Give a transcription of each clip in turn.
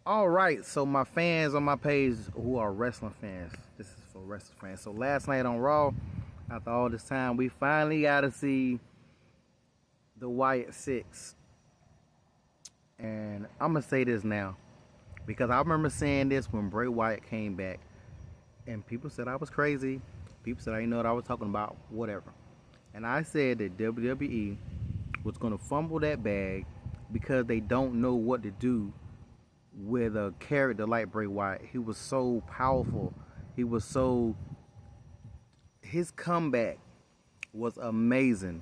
All right, so my fans on my page who are wrestling fans, this is for wrestling fans. So last night on Raw, after all this time, we finally got to see the Wyatt Six. And I'm going to say this now because I remember saying this when Bray Wyatt came back. And people said I was crazy. People said I didn't know what I was talking about, whatever. And I said that WWE was going to fumble that bag because they don't know what to do with a character like Bray Wyatt. He was so powerful. He was so... His comeback was amazing.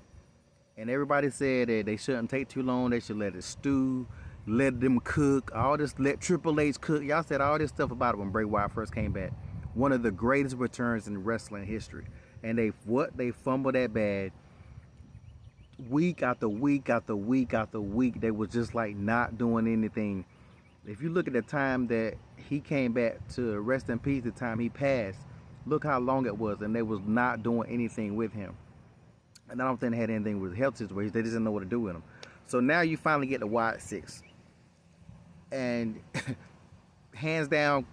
And everybody said that they shouldn't take too long. They should let it stew, let them cook, all this, let Triple H cook. Y'all said all this stuff about it when Bray Wyatt first came back. One of the greatest returns in wrestling history. And they fumbled that bag week after week after week after week. They was just like not doing anything. If you look at the time that he came back to rest in peace, the time he passed, look how long it was, and they was not doing anything with him. And I don't think they had anything with health situations. They just didn't know what to do with him. So now you finally get the Wyatt Six. And hands down,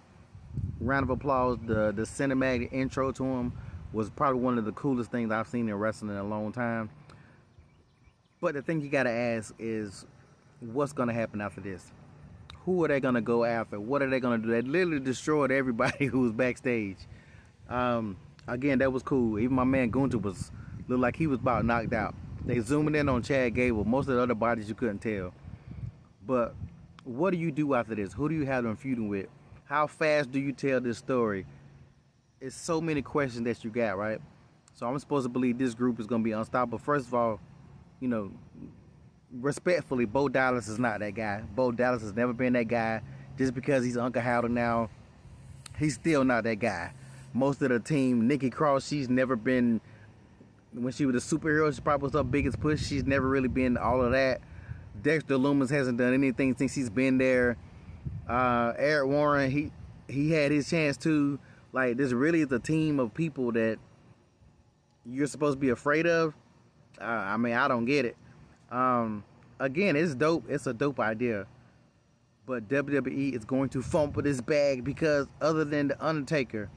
round of applause, the cinematic intro to him was probably one of the coolest things I've seen in wrestling in a long time. But the thing you gotta ask is, what's gonna happen after this? Who are they gonna go after? What are they gonna do? They literally destroyed everybody who was backstage. Again, that was cool. Even my man Gunther looked like he was about knocked out. They zoomed in on Chad Gable. Most of the other bodies you couldn't tell. But what do you do after this? Who do you have them feuding with? How fast do you tell this story? It's so many questions that you got, right? So I'm supposed to believe this group is going to be unstoppable. First of all, you know, respectfully, Bo Dallas is not that guy. Bo Dallas has never been that guy. Just because he's Uncle Howder now, he's still not that guy. Most of the team, Nikki Cross, she's never been, when she was a superhero, she probably was her biggest push. She's never really been all of that. Dexter Lumis hasn't done anything since he's been there. Eric Warren, he had his chance too. Like, this really is a team of people that you're supposed to be afraid of. I mean, I don't get it. Again, it's dope. It's a dope idea. But WWE is going to fumble this bag because other than The Undertaker,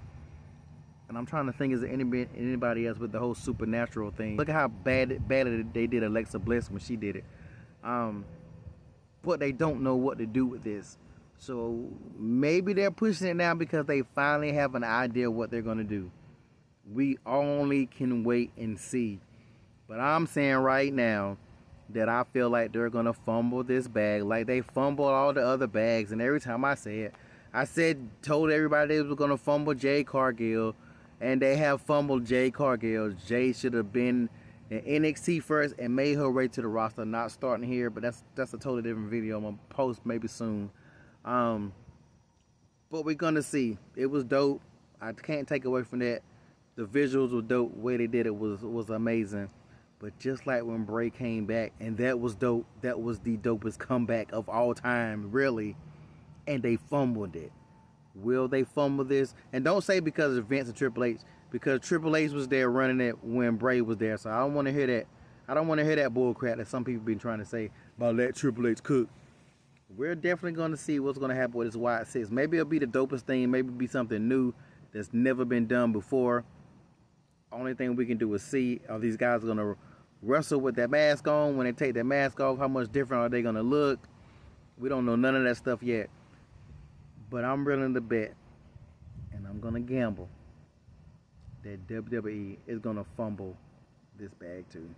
and I'm trying to think, is there anybody else with the whole supernatural thing? Look at how badly they did Alexa Bliss when she did it. But they don't know what to do with this. So maybe they're pushing it now because they finally have an idea what they're going to do. We only can wait and see. But I'm saying right now that I feel like they're going to fumble this bag like they fumbled all the other bags. And every time I say it, told everybody they was going to fumble Jade Cargill. And they have fumbled Jade Cargill. Jade should have been in NXT first and made her way to the roster, not starting here. But that's a totally different video. I'm going to post maybe soon. But we're going to see. It was dope. I can't take away from that. The visuals were dope. The way they did it was amazing. But just like when Bray came back, and that was dope. That was the dopest comeback of all time, really. And they fumbled it. Will they fumble this? And don't say because of Vince and Triple H, because Triple H was there running it when Bray was there. So I don't want to hear that. I don't want to hear that bull crap that some people been trying to say about let Triple H cook. We're definitely going to see what's going to happen with this Wyatt Six. Maybe it'll be the dopest thing. Maybe it'll be something new that's never been done before. Only thing we can do is see, are these guys going to wrestle with that mask on? When they take that mask off, how much different are they going to look? We don't know none of that stuff yet. But I'm willing to bet, and I'm going to gamble, that WWE is going to fumble this bag too.